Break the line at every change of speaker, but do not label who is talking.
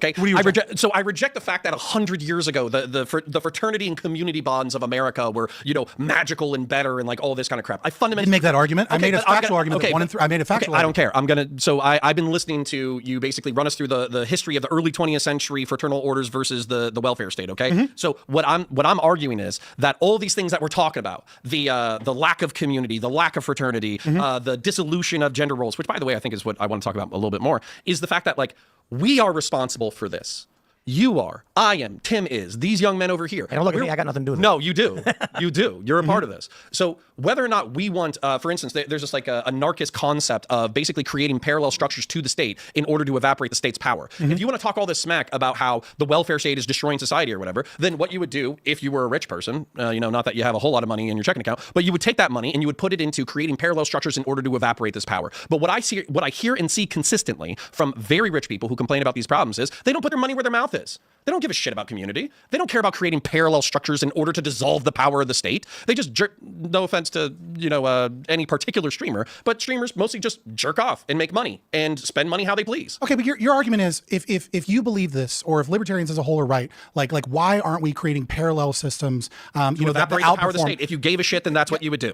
Okay, I reject the fact that 100 years ago the fraternity and community bonds of America were, you know, magical and better and like all this kind of crap. I fundamentally
didn't make that argument. Okay, I made a factual argument.
Okay,
I made a factual.
I don't care. I've been listening to you basically run us through the history of the early 20th century fraternal orders versus the welfare state. Okay, so what I'm arguing is that all these things that we're talking about, the lack of community, the lack of fraternity, the dissolution of gender roles, which by the way I think is what I want to talk about a little bit more, is the fact that like we are responsible for this. You are. I am. Tim is. These young men over here.
Hey, don't look at me. I got nothing to do with it.
No, you do. You do. You're a part of this. So whether or not we want, for instance, there's just like a anarchist concept of basically creating parallel structures to the state in order to evaporate the state's power. If you want to talk all this smack about how the welfare state is destroying society or whatever, then what you would do if you were a rich person, you know, not that you have a whole lot of money in your checking account, but you would take that money and you would put it into creating parallel structures in order to evaporate this power. But what I hear and see consistently from very rich people who complain about these problems is they don't put their money where their mouth is. They don't give a shit about community. They don't care about creating parallel structures in order to dissolve the power of the state. They just jerk, no offense to, you know, any particular streamer, but streamers mostly just jerk off and make money and spend money how they please.
Okay, but your argument is if you believe this, or if libertarians as a whole are right, like why aren't we creating parallel systems, you know, that
evaporate the power of the state? If you gave a shit, then that's what you would do.